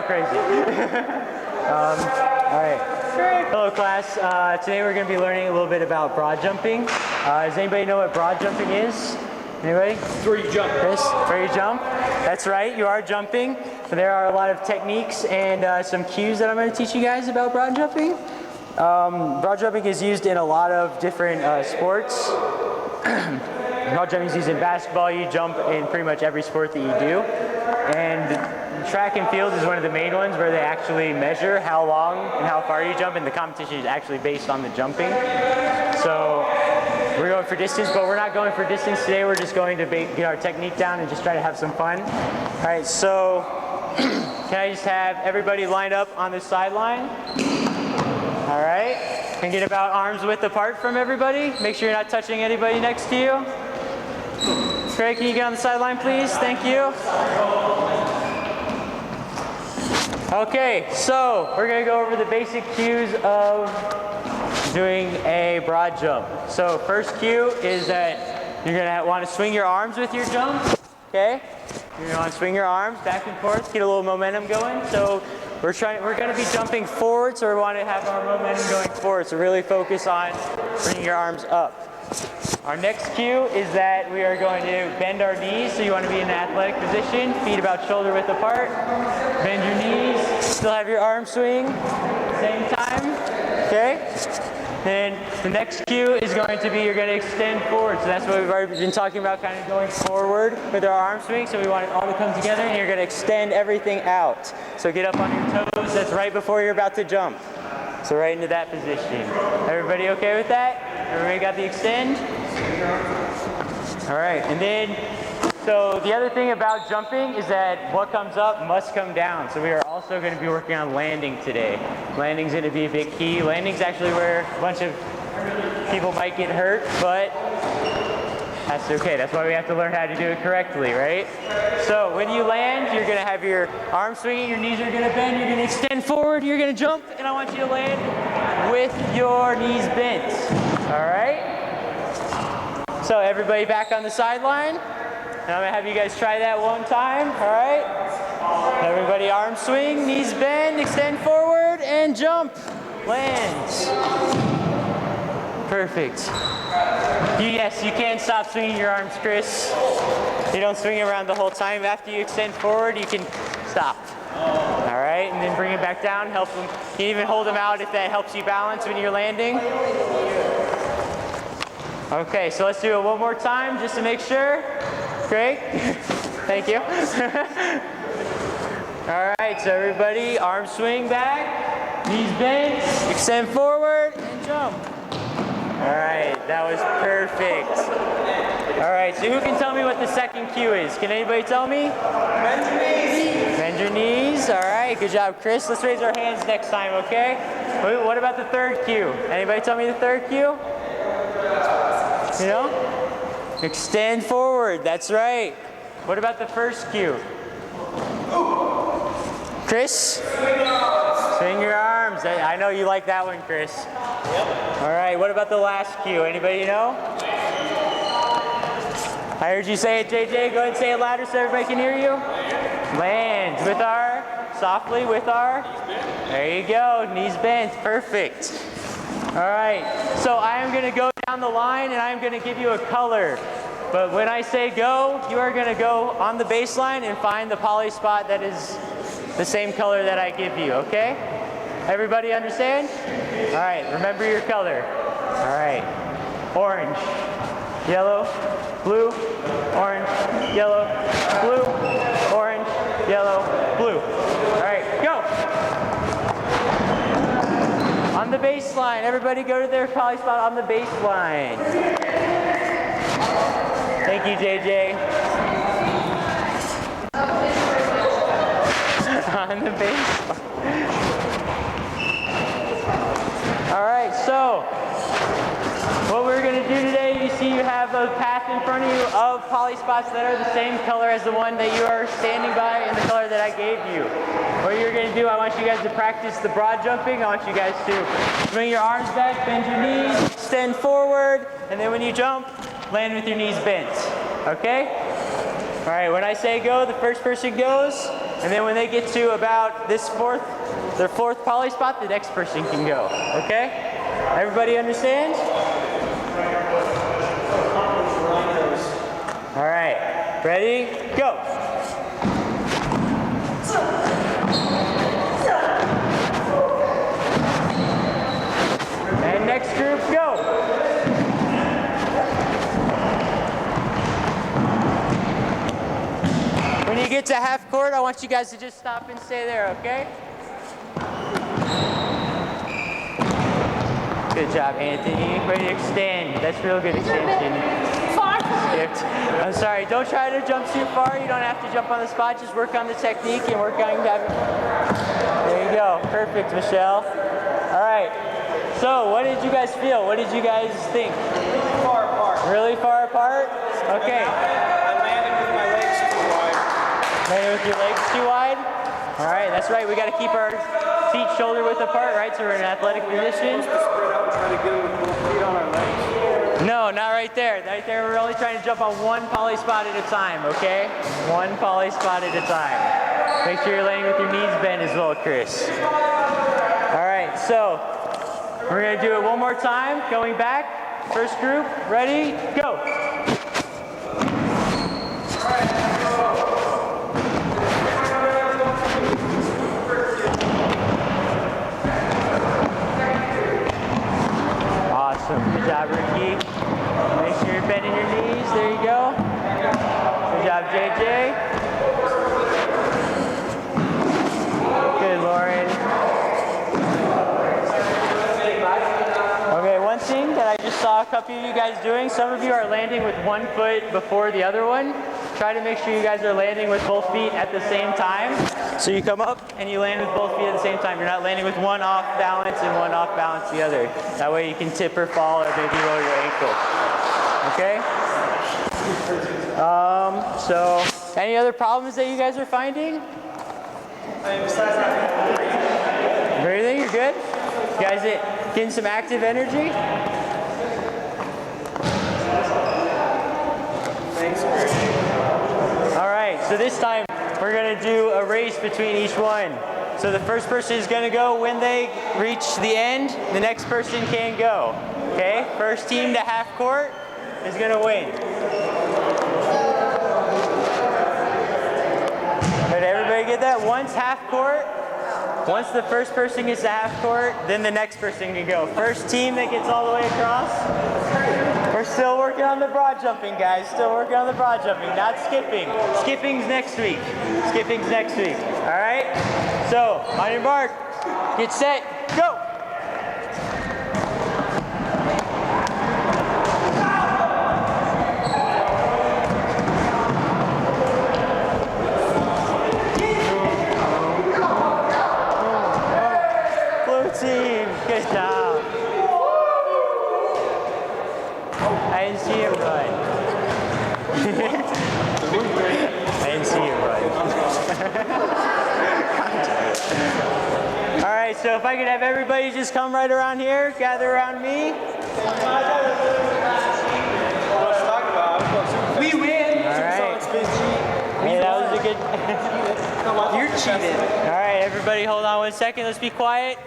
crazy. All right. Hello, class. Today we're going to be learning a little bit about broad jumping. Does anybody know what broad jumping is? Anybody? It's where you jump. Chris? Where you jump? That's right, you are jumping. There are a lot of techniques and some cues that I'm going to teach you guys about broad jumping. Broad jumping is used in a lot of different sports. Broad jumping is used in basketball. You jump in pretty much every sport that you do. And track and field is one of the main ones where they actually measure how long and how far you jump, and the competition is actually based on the jumping. So we're going for distance, but we're not going for distance today. We're just going to get our technique down and just try to have some fun. All right, so can I just have everybody lined up on the sideline? All right, and get about arms width apart from everybody. Make sure you're not touching anybody next to you. Craig, can you get on the sideline, please? Thank you. Okay, so we're going to go over the basic cues of doing a broad jump. So first cue is that you're going to want to swing your arms with your jump. Okay, you're going to want to swing your arms back and forth, get a little momentum going. So we're going to be jumping forward, so we want to have our momentum going forward. So really focus on bringing your arms up. Our next cue is that we are going to bend our knees, so you want to be in an athletic position, feet about shoulder width apart. Bend your knees, still have your arm swing, same time, okay? And the next cue is going to be you're going to extend forward, so that's what we've already been talking about, kind of going forward with our arm swing, so we want it all to come together, and you're going to extend everything out. So get up on your toes, that's right before you're about to jump. So right into that position. Everybody okay with that? Everybody got the extend? All right, and then, so the other thing about jumping is that what comes up must come down. So we are also going to be working on landing today. Landing's going to be a big key. Landing's actually where a bunch of people might get hurt, but that's okay. That's why we have to learn how to do it correctly, right? So when you land, you're going to have your arms swinging, your knees are going to bend, you're going to extend forward, you're going to jump, and I want you to land with your knees bent. All right? So everybody back on the sideline. And I'm going to have you guys try that one time. All right? Everybody arm swing, knees bend, extend forward, and jump. Lands. Perfect. Yes, you can stop swinging your arms, Chris. You don't swing around the whole time. After you extend forward, you can stop. All right, and then bring it back down. Help them. You can even hold them out if that helps you balance when you're landing. Okay, so let's do it one more time just to make sure. Great. Thank you. All right, so everybody, arm swing back, knees bent, extend forward, and jump. All right, that was perfect. All right, so who can tell me what the second cue is? Can anybody tell me? Bend your knees. Bend your knees. All right, good job, Chris. Let's raise our hands next time, okay? What about the third cue? Anybody tell me the third cue? You know? Extend forward, that's right. What about the first cue? Chris? Swing your arms. I know you like that one, Chris. Yep. All right, what about the last cue? Anybody know? I heard you say it, JJ. Go ahead and say it louder so everybody can hear you. Land with our, softly with our, there you go, knees bent, perfect. All right, so I am going to go down the line and I'm going to give you a color. But when I say go, you are going to go on the baseline and find the poly spot that is the same color that I give you, okay? Everybody understand? All right, remember your color. All right, orange, yellow, blue, orange, yellow, blue, orange, yellow, blue. All right, go. On the baseline, everybody go to their poly spot on the baseline. Thank you, JJ. On the baseline. All right, so what we're going to do today, you see you have a path in front of you of poly spots that are the same color as the one that you are standing by and the color that I gave you. What you're going to do, I want you guys to practice the broad jumping. I want you guys to swing your arms back, bend your knees, extend forward, and then when you jump, land with your knees bent. Okay? All right, when I say go, the first person goes, and then when they get to about their fourth poly spot, the next person can go, okay? Everybody understand? All right, ready, go. And next group, go. When you get to half court, I want you guys to just stop and stay there, okay? Good job, Anthony. Ready to extend. That's real good extension. Skipped. I'm sorry, don't try to jump too far. You don't have to jump on the spot. Just work on the technique and work on having... There you go. Perfect, Michelle. All right. So, what did you guys feel? What did you guys think? Really far apart. Really far apart? Okay. I landed with my legs too wide. Landed with your legs too wide? All right, that's right. We got to keep our feet shoulder width apart, right? So we're in an athletic position. Spread out and try to get with both feet on our legs. No, not right there. Right there, we're only trying to jump on one poly spot at a time, okay? One poly spot at a time. Make sure you're landing with your knees bent as well, Chris. All right, so we're gonna do it one more time. Going back, first group, ready, go. Awesome, good job, Ricky. Make sure you're bending your knees, there you go. Good job, JJ. Good, Lauren. Okay, one thing that I just saw a couple of you guys doing, some of you are landing with one foot before the other one. Try to make sure you guys are landing with both feet at the same time. So you come up and you land with both feet at the same time. You're not landing with one off balance and one off balance the other. That way you can tip or fall or maybe roll your ankle. Okay? So any other problems that you guys are finding? Breathing, you're good? You guys getting some active energy? Thanks, Chris. All right, so this time we're gonna do a race between each one. So the first person is gonna go. When they reach the end, the next person can go. Okay, first team to half court is gonna win. Did everybody get that? Once half court, once the first person gets to half court, then the next person can go. First team that gets all the way across. We're still working on the broad jumping, guys. Still working on the broad jumping, not skipping. Skipping's next week. Skipping's next week. All right? So, on your mark, get set, go! Blue team, good job. I didn't see him run. I didn't see him run. All right, so if I could have everybody just come right around here, gather around me. We win. All right. Hey, that was a good. You're cheating. All right, everybody, hold on 1 second. Let's be quiet.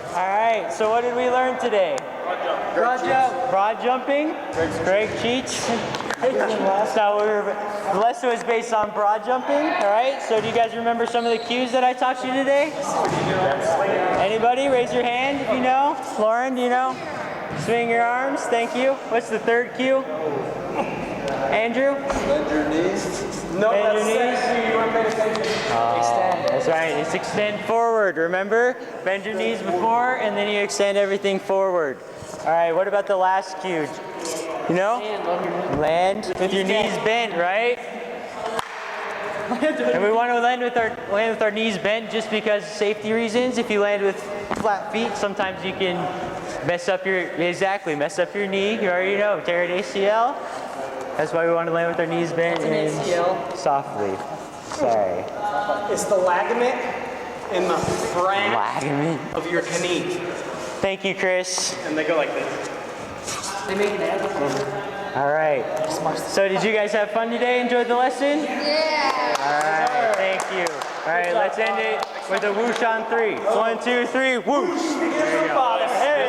All right. So what did we learn today? Broad jump. Broad jumping. Greg cheats. So the lesson was based on broad jumping. All right. So do you guys remember some of the cues that I taught you today? Anybody? Raise your hand if you know. Lauren, do you know? Swing your arms. Thank you. What's the third cue? Andrew? Bend your knees. No, Bend that's your the knees. second cue. You want to pay attention. Extend. That's right. It's extend forward. Remember? Bend your knees before, and then you extend everything forward. All right. What about the last cue? You know? Land with your knees bent, right? And we want to land with our knees bent just because of safety reasons. If you land with flat feet, sometimes you can mess up your knee. You already know, tear an ACL. That's why we want to land with our knees bent and softly. Sorry. It's the ligament in the front Ligament. of your knee. Thank you, Chris. And they go like this. They make an ad. All right. So did you guys have fun today? Enjoyed the lesson? Yeah. All right, thank you. All right, let's end it with a whoosh on 3. 1, 2, 3, whoosh. There you go.